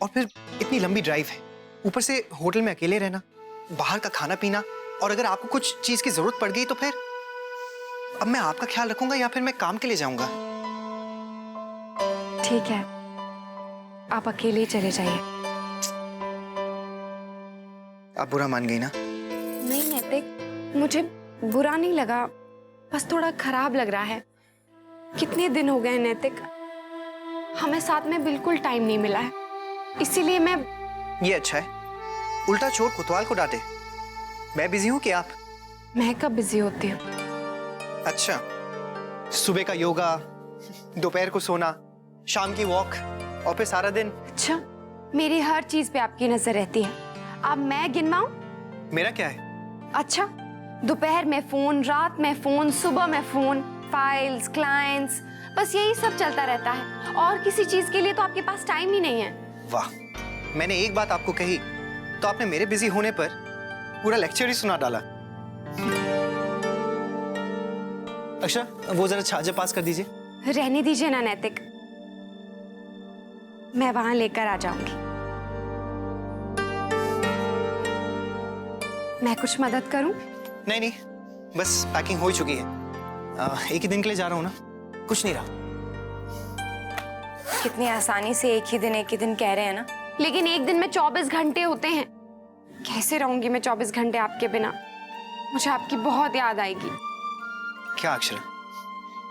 और फिर इतनी लंबी ड्राइव है, ऊपर से होटल में अकेले रहना, बाहर का खाना पीना, और अगर आपको कुछ चीज की जरूरत पड़ गई तो फिर अब मैं आपका ख्याल रखूंगा या फिर मैं काम के लिए जाऊंगा? ठीक है, आप अकेले ही चले जाइए। आप बुरा मान गई ना? नहीं नैतिक, मुझे बुरा नहीं लगा, बस थोड़ा खराब लग रहा है। कितने दिन हो गए नैतिक, हमें साथ में बिल्कुल टाइम नहीं मिला है, इसीलिए मैं... ये अच्छा है, उल्टा चोर कोतवाल को डांटे। मैं बिजी हूँ कि आप? मैं कब बिजी होती हूँ? अच्छा, सुबह का योगा, दोपहर को सोना, शाम की वॉक, और फिर सारा दिन। अच्छा, मेरी हर चीज पे आपकी नजर रहती है। अब मैं गिनवाऊं? मेरा क्या है? अच्छा, दोपहर में फोन, रात में फोन, सुबह में फोन, फाइल्स, क्लाइंट्स, बस यही सब चलता रहता है, और किसी चीज के लिए तो आपके पास टाइम ही नहीं है। वाह, मैंने एक बात आपको कही तो आपने मेरे बिजी होने पर पूरा लेक्चर ही सुना डाला। अक्षरा, वो जरा छाजा पास कर दीजिए। रहने दीजिए ना नैतिक, मैं वहां लेकर आ जाऊंगी। मैं कुछ मदद करूं? नहीं नहीं, बस पैकिंग हो ही चुकी है। एक ही दिन के लिए जा रहा हूँ ना, कुछ नहीं रहा। कितनी आसानी से एक ही दिन कह रहे हैं ना। लेकिन एक दिन में 24 घंटे होते हैं, कैसे रहूंगी मैं 24 घंटे आपके बिना? मुझे आपकी बहुत याद आएगी। क्या अक्षरा,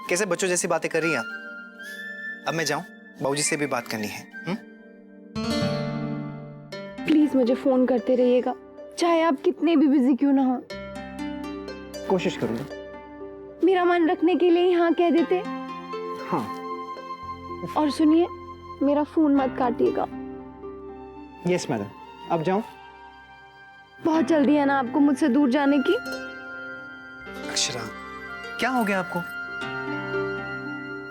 कैसे बच्चों जैसी बातें कर रही हैं आप? अब मैं जाऊं, बाबूजी से भी बात करनी है। प्लीज मुझे फोन करते रहिएगा, चाहे आप कितने भी बिजी क्यों ना हो। कोशिश करूंगा। मेरा मन रखने के लिए ही हाँ कह देते। हाँ। और सुनिए, मेरा फोन मत काटिएगा। यस मैडम, अब जाऊं? बहुत जल्दी है ना आपको मुझसे दूर जाने की? अक्षरा, क्या हो गया आपको?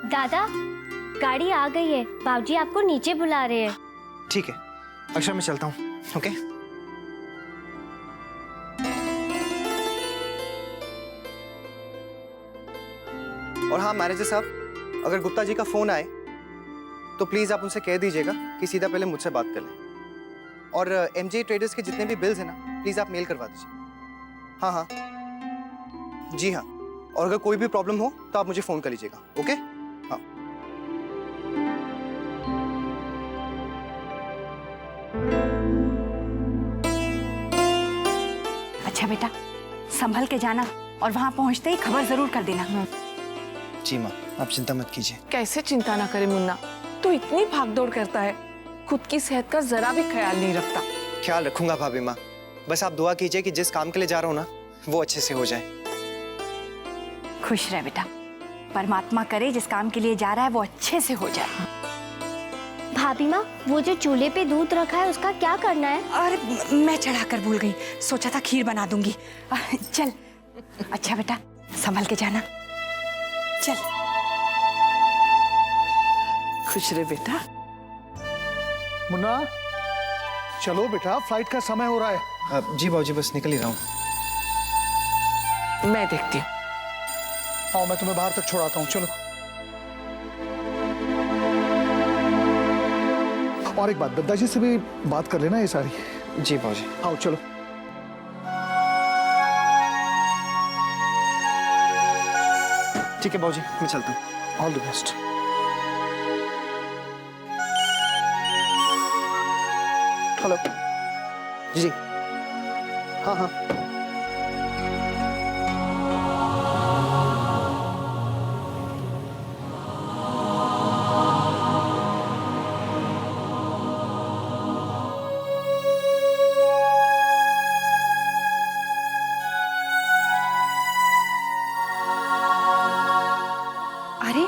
दादा, गाड़ी आ गई है, बाबूजी आपको नीचे बुला रहे हैं। ठीक है अक्षरा, मैं चलता हूँ। ओके। और हाँ मैनेजर साहब, अगर गुप्ता जी का फोन आए तो प्लीज आप उनसे कह दीजिएगा कि सीधा पहले मुझसे बात कर लें। और एमजे ट्रेडर्स के जितने भी बिल्स हैं ना, प्लीज आप मेल करवा दीजिए। हाँ हाँ जी हाँ, और अगर कोई भी प्रॉब्लम हो तो आप मुझे फोन कर लीजिएगा। ओके? हाँ। अच्छा बेटा, संभल के जाना, और वहां पहुंचते ही खबर जरूर कर देना। जी माँ, आप चिंता मत कीजिए। कैसे चिंता ना करे मुन्ना, तो इतनी भागदौड़ करता है, खुद की सेहत का जरा भी ख्याल नहीं रखता। ख्याल रखूंगा भाभी माँ, बस आप दुआ कीजिए कि जिस काम के लिए जा रहा हूँ ना, वो अच्छे से हो जाए। खुश रह बेटा, परमात्मा करे जिस काम के लिए जा रहा है वो अच्छे से हो जाए। भाभी माँ, वो जो चूल्हे पे दूध रखा है उसका क्या करना है? और मैं चढ़ाकर भूल गई, सोचा था खीर बना दूंगी। चल। अच्छा बेटा, संभल के जाना। चल। खुश रहे बेटा। मुन्ना, चलो बेटा, फ्लाइट का समय हो रहा है। जी बाबूजी, बस निकल ही रहा हूँ। मैं देखती हूँ। आओ, मैं तुम्हें बाहर तक छोड़ाता हूँ, चलो। और एक बात, दद्दा जी से भी बात कर लेना ये सारी। जी बाबूजी। आओ चलो। ठीक है बाबूजी, मैं चलता हूँ। All the best. हेलो जी। हाँ हाँ अरे,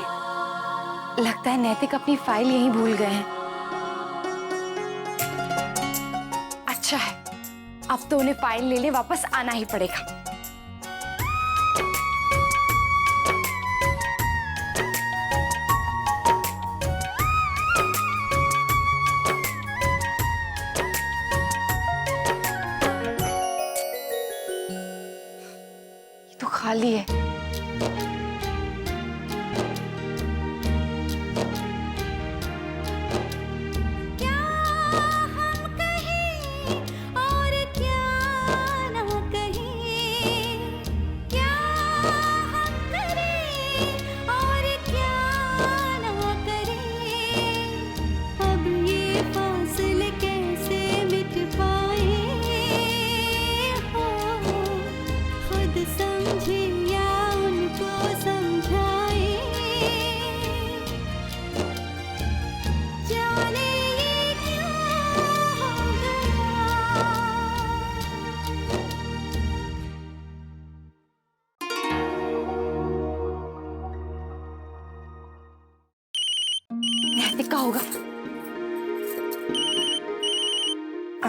लगता है नैतिक अपनी फाइल यहीं भूल गए हैं। अच्छा है, अब तो उन्हें फाइल लेने वापस आना ही पड़ेगा। ये तो खाली है।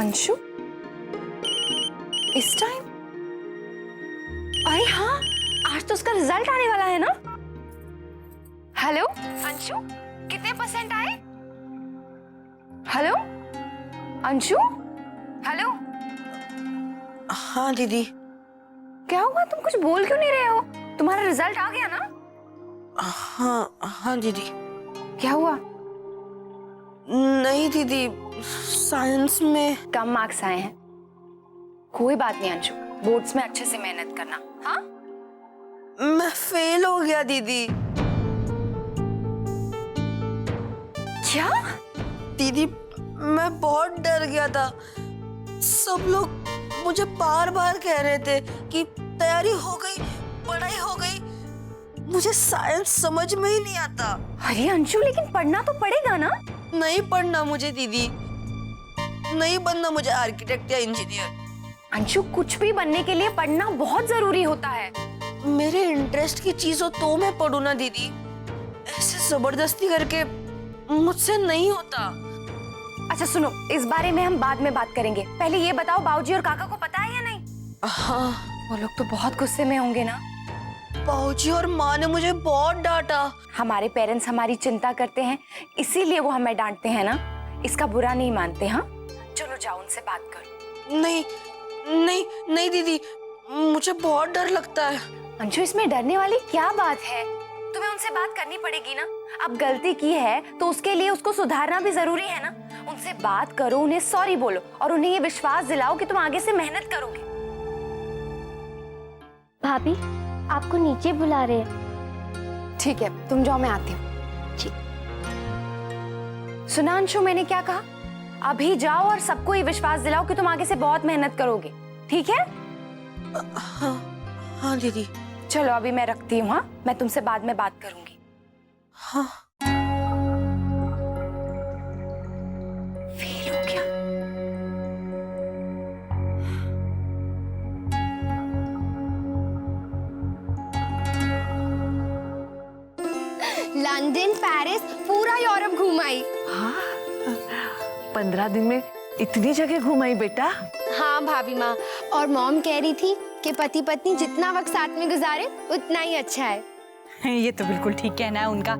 अंशु इस टाइम? अरे हाँ, आज तो उसका रिजल्ट आने वाला है ना। हेलो अंशु, कितने परसेंट आए? Hello Anshu, hello. हाँ दीदी। क्या हुआ, तुम कुछ बोल क्यों नहीं रहे हो? तुम्हारा रिजल्ट आ गया ना? हाँ हाँ दीदी। क्या हुआ? नहीं दीदी, साइंस में कम मार्क्स आए हैं। कोई बात नहीं अंशु, बोर्ड्स में अच्छे से मेहनत करना। हाँ, मैं फेल हो गया दीदी। क्या? दीदी मैं बहुत डर गया था। सब लोग मुझे बार बार कह रहे थे कि तैयारी हो गई, पढ़ाई हो गई। मुझे साइंस समझ में ही नहीं आता। अरे अंशु, लेकिन पढ़ना तो पड़ेगा ना। नहीं पढ़ना मुझे दीदी, नहीं बनना मुझे आर्किटेक्ट या इंजीनियर। अंशु, कुछ भी बनने के लिए पढ़ना बहुत जरूरी होता है। मेरे इंटरेस्ट की चीज हो तो मैं पढ़ूं ना दीदी, ऐसे जबरदस्ती करके मुझसे नहीं होता। अच्छा सुनो, इस बारे में हम बाद में बात करेंगे। पहले ये बताओ, बाबूजी और काका को पता है या नहीं? हाँ, वो लोग तो बहुत गुस्से में होंगे ना। बाबूजी और माँ ने मुझे बहुत डांटा। हमारे पेरेंट्स हमारी चिंता करते हैं, इसीलिए वो हमें डांटते हैं ना। इसका बुरा नहीं मानते। हाँ चलो जाओ, उनसे बात करो। नहीं नहीं नहीं दीदी, मुझे बहुत डर लगता है। अंशु, इसमें डरने वाली क्या बात है? तुम्हें उनसे बात करनी पड़ेगी ना। अब गलती की है तो उसके लिए उसको सुधारना भी जरूरी है ना। उनसे बात करो, उन्हें सॉरी बोलो और उन्हें ये विश्वास दिलाओ कि तुम आगे से मेहनत करोगे। भाभी आपको नीचे बुला रहे हैं। ठीक है, तुम जाओ, मैं आती हूँ। सुना अंशु, मैंने क्या कहा? अभी जाओ और सबको ये विश्वास दिलाओ कि तुम आगे से बहुत मेहनत करोगे। ठीक है? हाँ हाँ दीदी। चलो अभी मैं रखती हूँ। हाँ, मैं तुमसे बाद में बात करूंगी। हाँ। फेल हो गया। लंदन, पेरिस, पूरा यूरोप घूम आई। हाँ, 15 दिन में इतनी जगह घुमाई बेटा। हाँ भाभी माँ, और मॉम कह रही थी कि पति पत्नी जितना वक्त साथ में गुजारे उतना ही अच्छा है। ये तो बिल्कुल ठीक कहना है उनका।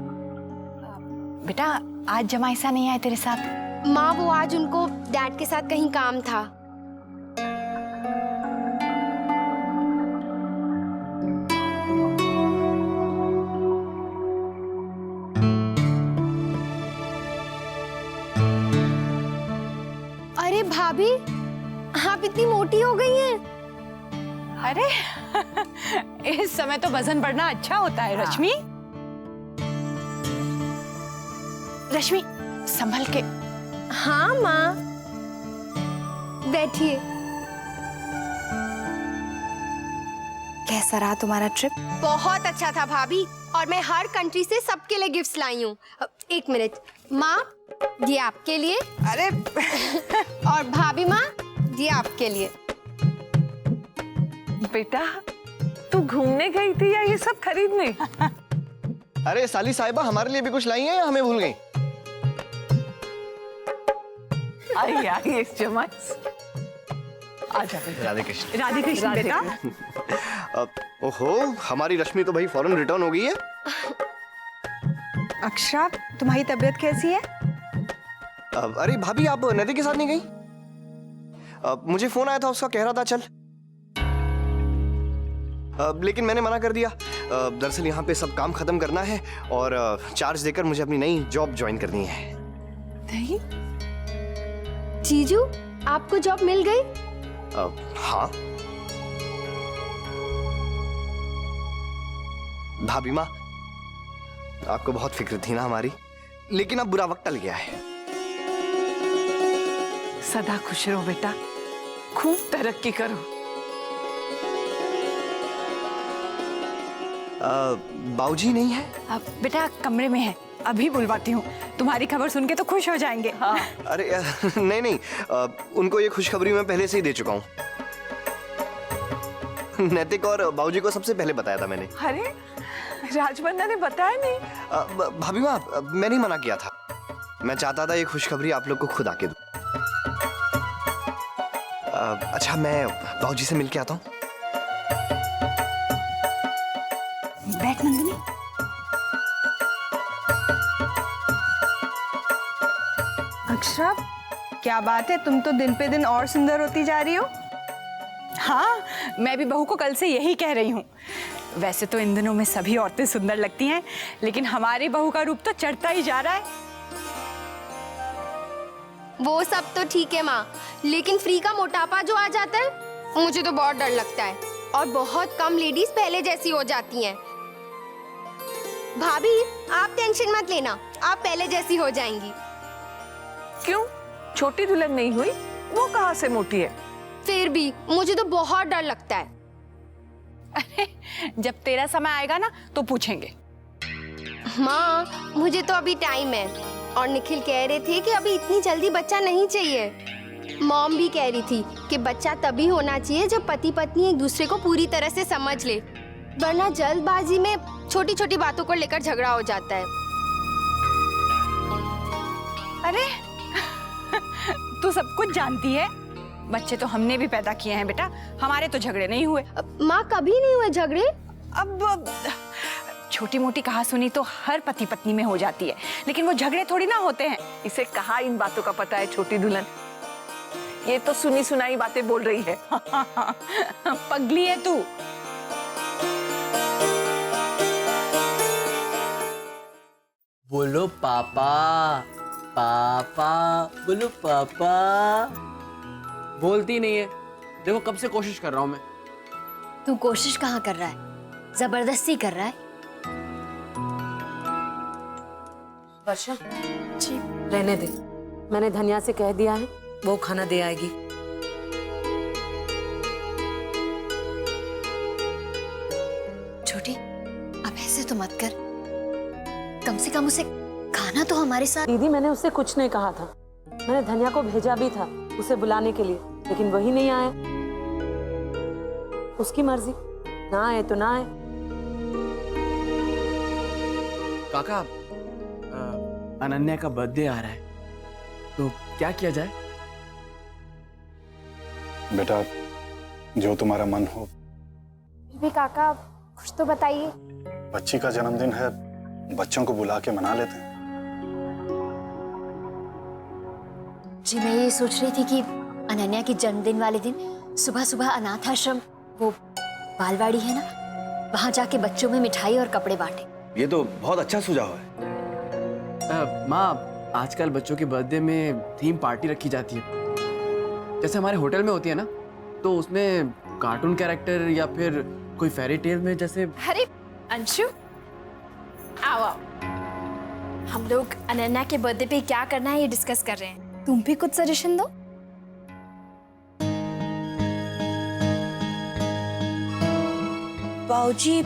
बेटा आज जमाईसा नहीं आए तेरे साथ? माँ, वो आज उनको डैड के साथ कहीं काम था। अरे भाभी, आप इतनी मोटी हो गई हैं। अरे इस समय तो वजन बढ़ना अच्छा होता है। रश्मि, रश्मि संभल के। हाँ माँ, बैठिए। कैसा रहा तुम्हारा ट्रिप? बहुत अच्छा था भाभी, और मैं हर कंट्री से सबके लिए गिफ्ट्स लाई हूँ। एक मिनट माँ, ये आपके लिए। अरे और भाभी माँ, ये आपके लिए। बेटा तू घूमने गई थी या ये सब खरीदने? अरे साली साहिबा, हमारे लिए भी कुछ लाई है या हमें भूल गई? आई आई इस जमाईस। आजा बेटा। राधे कृष्ण। राधे कृष्ण बेटा। ओहो, हमारी रश्मि तो भाई फौरन रिटर्न हो गई है। अक्षरा, तुम्हारी तबीयत कैसी है? अरे भाभी, आप नदी के साथ नहीं गई? मुझे फोन आया था, उसका कह रहा था चल। लेकिन मैंने मना कर दिया। दरअसल यहाँ पे सब काम खत्म करना है और चार्ज देकर मुझे अपनी नई जॉब ज्वाइन करनी है। नहीं, जीजू, आपको जॉब मिल गई? हाँ भाभी माँ, आपको बहुत फिक्र थी ना हमारी, लेकिन अब बुरा वक्त टल गया है। सदा खुश रहो बेटा, खूब तरक्की करो। बाऊजी नहीं है? बेटा कमरे में है, अभी बुलवाती हूँ। तुम्हारी खबर सुन के तो खुश हो जाएंगे। हाँ। अरे नहीं, उनको ये खुशखबरी मैं पहले से ही दे चुका हूँ। नैतिक और बाऊजी को सबसे पहले बताया था मैंने। अरे राजबंदा ने बताया नहीं? भाभी माँ, मैंने ही मना किया था। मैं चाहता था ये खुशखबरी आप लोग को खुद आके दूं। अच्छा मैं बाबूजी से मिल के आता हूँ। बैठ नंदिनी। अक्षरा, क्या बात है, तुम तो दिन पे दिन और सुंदर होती जा रही हो। हाँ, मैं भी बहू को कल से यही कह रही हूँ। वैसे तो इन दिनों में सभी औरतें सुंदर लगती हैं, लेकिन हमारी बहू का रूप तो चढ़ता ही जा रहा है। वो सब तो ठीक है माँ, लेकिन फ्री का मोटापा जो आ जाता है मुझे तो बहुत डर लगता है। और बहुत कम लेडीज पहले जैसी हो जाती हैं। भाभी आप टेंशन मत लेना, आप पहले जैसी हो जाएंगी। क्यों, छोटी दुल्हन नहीं हुई? वो कहाँ से मोटी है? फिर भी मुझे तो बहुत डर लगता है। अरे जब तेरा समय आएगा ना तो पूछेंगे। माँ मुझे तो अभी टाइम है, और निखिल कह रहे थे कि अभी इतनी जल्दी बच्चा नहीं चाहिए। मॉम भी कह रही थी कि बच्चा तभी होना चाहिए जब पति पत्नी एक दूसरे को पूरी तरह से समझ ले, वरना जल्दबाजी में छोटी छोटी बातों को लेकर झगड़ा हो जाता है। अरे तू सब कुछ जानती है। बच्चे तो हमने भी पैदा किए हैं बेटा, हमारे तो झगड़े नहीं हुए। माँ कभी नहीं हुए झगड़े। अब छोटी मोटी कहासुनी तो हर पति पत्नी में हो जाती है, लेकिन वो झगड़े थोड़ी ना होते हैं। इसे कहाँ इन बातों का पता है छोटी दुल्हन, ये तो सुनी सुनाई बातें बोल रही है। पगली है तू। बोलो पापा, पापा, बोलो पापा। बोलती नहीं है। देखो कब से कोशिश कर रहा हूँ मैं। तू कोशिश कहाँ कर रहा है, जबरदस्ती कर रहा है। वर्षा जी रहने दे, मैंने धनिया से कह दिया है, वो खाना दे आएगी। छोटी अब ऐसे तो मत कर, कम से कम उसे खाना तो हमारे साथ। दीदी मैंने उससे कुछ नहीं कहा था, मैंने धनिया को भेजा भी था उसे बुलाने के लिए, लेकिन वही नहीं आया। उसकी मर्जी, ना आए तो ना आए। काका, अनन्या का बर्थडे आ रहा है, तो क्या किया जाए? बेटा जो तुम्हारा मन हो। भी काका कुछ तो बताइए। बच्ची का जन्मदिन है, बच्चों को बुला के मना लेते हैं। जी मैं ये सोच रही थी कि अनन्या के जन्मदिन वाले दिन सुबह सुबह अनाथ आश्रम, वो बालवाड़ी है ना, वहां जाके बच्चों में मिठाई और कपड़े बांटे। ये तो बहुत अच्छा सुझाव है। माँ, आजकल बच्चों के बर्थडे में थीम पार्टी रखी जाती है, जैसे हमारे होटल में होती है ना, तो उसमें कार्टून कैरेक्टर या फिर कोई फेरी टेल में जैसे। अरे अंशु आओ आओ, हम लोग अनन्या के बर्थडे पे क्या करना है ये डिस्कस कर रहे हैं। तुम भी कुछ सजेशन दो। बाबूजी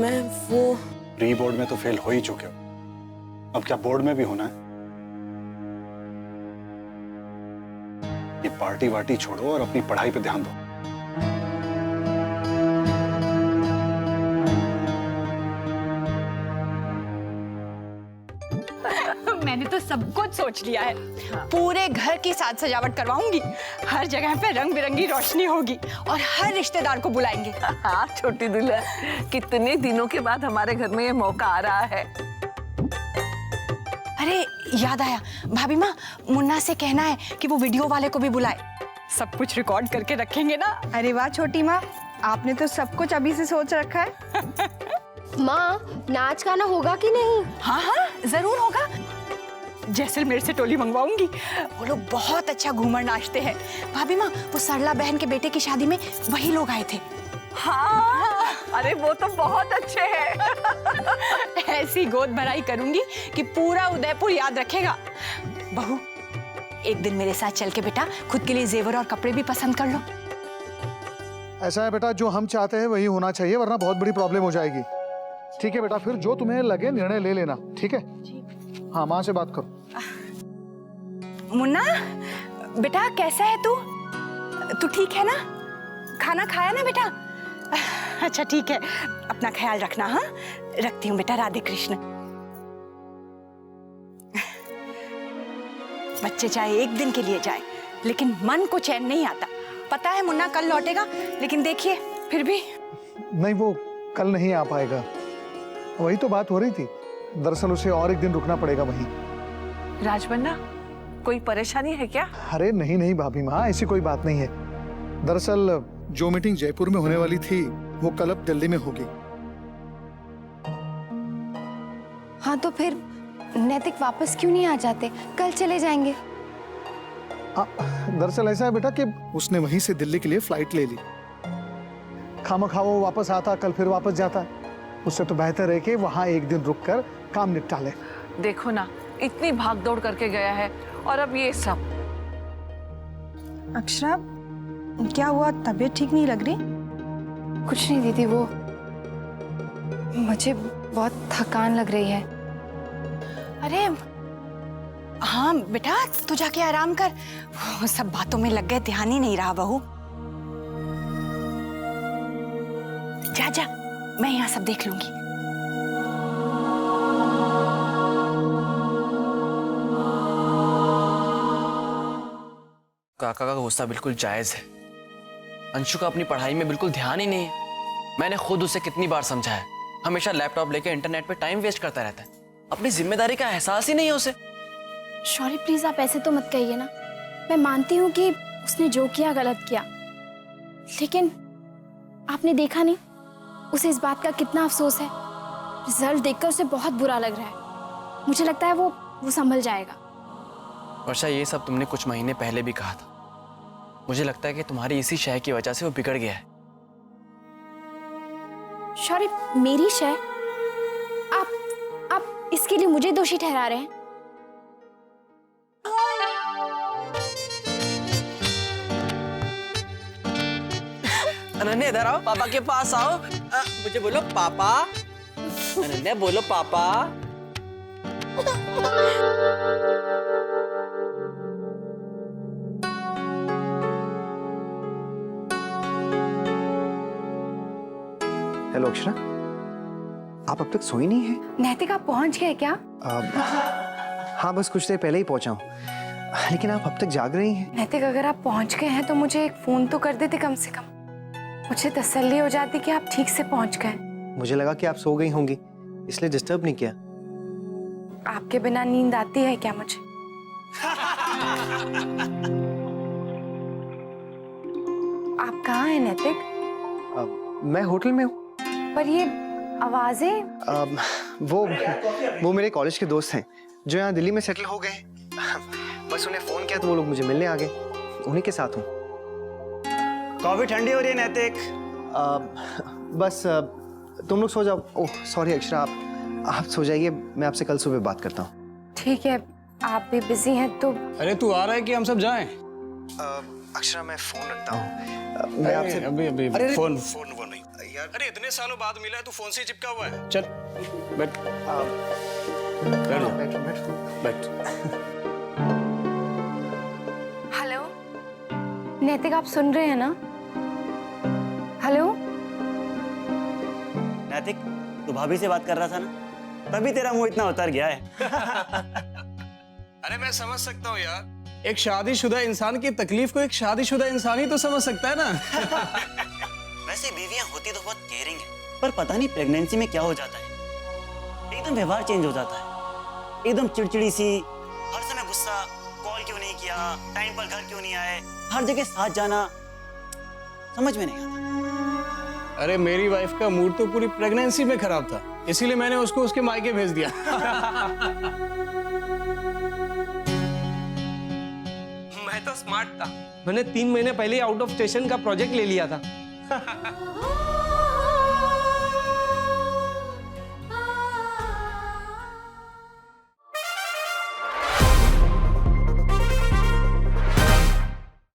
मैं वो प्री बोर्ड में तो फेल हो ही चुके हो, अब क्या बोर्ड में भी होना है? ये पार्टी वार्टी छोड़ो और अपनी पढ़ाई पे ध्यान दो। मैंने तो सब कुछ सोच लिया है। पूरे घर की साज सजावट करवाऊंगी, हर जगह पे रंग बिरंगी रोशनी होगी और हर रिश्तेदार को बुलाएंगे। हाँ छोटी दुल्हन, कितने दिनों के बाद हमारे घर में ये मौका आ रहा है। अरे याद आया, भाभी माँ, मुन्ना से कहना है कि वो वीडियो वाले को भी बुलाए, सब कुछ रिकॉर्ड करके रखेंगे ना। अरे वाह छोटी माँ, आपने तो सब कुछ अभी से सोच रखा है। माँ नाच गाना होगा कि नहीं? हाँ हाँ जरूर होगा। जैसलमेर से टोली मंगवाऊंगी, वो लोग बहुत अच्छा घूमर नाचते हैं। भाभी माँ, वो सरला बहन के बेटे की शादी में वही लोग आए थे। हाँ, अरे वो तो बहुत अच्छे हैं। ऐसी गोद भराई करूंगी कि पूरा उदयपुर याद रखेगा। बहू, एक दिन मेरे साथ चल के बेटा खुद के लिए जेवर और कपड़े भी पसंद कर लो। ऐसा है बेटा, जो हम चाहते हैं वही होना चाहिए, वरना बहुत बड़ी प्रॉब्लम हो जाएगी। ठीक है बेटा, फिर जो तुम्हें लगे निर्णय ले लेना, ठीक है? हाँ, माँ से बात करो। मुन्ना बेटा, कैसा है तू? तू ठीक है ना? खाना खाया ना बेटा? अच्छा ठीक है, अपना ख्याल रखना। हाँ, रखती हूँ बेटा। राधे कृष्ण। बच्चे चाहे एक दिन के लिए जाए, लेकिन मन को चैन नहीं आता। पता है मुन्ना कल लौटेगा, लेकिन देखिए फिर भी। नहीं, वो कल नहीं आ पाएगा। वही तो बात हो रही थी। दरअसल उसे और एक दिन रुकना पड़ेगा वहीं। राजबन्ना, कोई परेशानी है क्या? अरे नहीं नहीं भाभी माँ, ऐसी कोई बात नहीं है। दरअसल जो मीटिंग जयपुर में होने वाली थी वो कल अब दिल्ली में होगी। हाँ तो फिर नैतिक वापस क्यों नहीं आ जाते? कल चले जाएंगे। दरअसल ऐसा है बेटा कि उसने वहीं से दिल्ली के लिए फ्लाइट ले ली। खामखा वो वापस आता, कल फिर वापस जाता। उससे तो बेहतर है कि वहां एक दिन रुककर काम निपटा ले। देखो ना, इतनी भाग दौड़ करके गया है और अब ये सब। अक्षरा, क्या हुआ? तबीयत ठीक नहीं लग रही? कुछ नहीं दीदी, वो मुझे बहुत थकान लग रही है। अरे हाँ बेटा, तू जाके आराम कर। वो सब बातों में लग गए, ध्यान ही नहीं रहा बहू। जा जा, मैं यहाँ सब देख लूंगी। काका का गुस्सा बिल्कुल जायज है। अंशु का अपनी पढ़ाई में बिल्कुल ध्यान ही नहीं है। मैंने खुद उसे कितनी बार समझाया, हमेशा लैपटॉप लेके इंटरनेट पे टाइम वेस्ट करता रहता है। अपनी जिम्मेदारी का एहसास ही नहीं है उसे। शौर्य प्लीज आप ऐसे तो मत कहिए ना। मैं मानती हूँ कि उसने जो किया गलत किया, लेकिन आपने देखा नहीं उसे इस बात का कितना अफसोस है। रिजल्ट देखकर उसे बहुत बुरा लग रहा है। मुझे लगता है वो संभल जाएगा। वर्षा, ये सब तुमने कुछ महीने पहले भी कहा था। मुझे लगता है कि तुम्हारी इसी शय की वजह से वो बिगड़ गया है। शौर्य, मेरी शय? आप इसके लिए मुझे दोषी ठहरा रहे हैं? अनन्या इधर आओ, पापा के पास आओ। मुझे बोलो पापा। अनन्या बोलो पापा। हेलो अक्षरा, आप अब तक सोई नहीं है? नैतिक, आप पहुंच गए क्या? हाँ, बस कुछ देर पहले ही पहुंचा हूँ, लेकिन आप अब तक जाग रही हैं। नैतिक, अगर आप पहुंच गए हैं तो मुझे एक फोन तो कर देते कम से कम। मुझे तसल्ली हो जाती कि आप ठीक से पहुंच गए। मुझे लगा कि आप सो गई होंगी, इसलिए डिस्टर्ब नहीं किया। आपके बिना नींद आती है क्या मुझे? आप कहाँ हैं नैतिक? मैं होटल में हूँ। पर ये आवाजें? वो मेरे कॉलेज के दोस्त हैं जो यहाँ दिल्ली में सेटल हो गए। बस उन्हें फोन किया तो वो लोग मुझे मिलने आ गए। उन्हीं के साथ हूँ। कॉफी ठंडी हो रही है नैतिक। बस तुम लोग सो जाओ। ओह सॉरी अक्षरा, आप सो जाइए, मैं आपसे कल सुबह बात करता हूँ। ठीक है, आप भी बिजी हैं तो। अरे तू आ रहा है कि हम सब जाएं? अक्षरा, मैं फोन रखता हूँ। मैं आपसे अभी फोन वो नहीं यार। अरे इतने सालों बाद मिला है, तू फोन से चिपका हुआ है। चल बैठ बैठ। हेलो नैतिक, आप सुन रहे हैं ना? हेलो नैतिक, तू भाभी से बात कर रहा था ना, तभी तेरा मुंह इतना उतर गया है। अरे मैं समझ सकता हूँ यार, एक शादीशुदा इंसान की तकलीफ को एक शादीशुदा इंसान ही तो समझ सकता है ना। वैसे बीवियां होती तो बहुत केयरिंग है, पर पता नहीं प्रेगनेंसी में क्या हो जाता है, एकदम व्यवहार चेंज हो जाता है, एकदम चिड़चिड़ी सी, हर समय गुस्सा, कॉल क्यों नहीं किया, टाइम पर घर क्यों नहीं आए, हर जगह साथ जाना, समझ में नहीं आता। अरे मेरी वाइफ का मूड तो पूरी प्रेगनेंसी में खराब था, इसीलिए मैंने उसको उसके मायके भेज दिया। मैं तो स्मार्ट था, मैंने 3 महीने पहले आउट ऑफ स्टेशन का प्रोजेक्ट ले लिया था।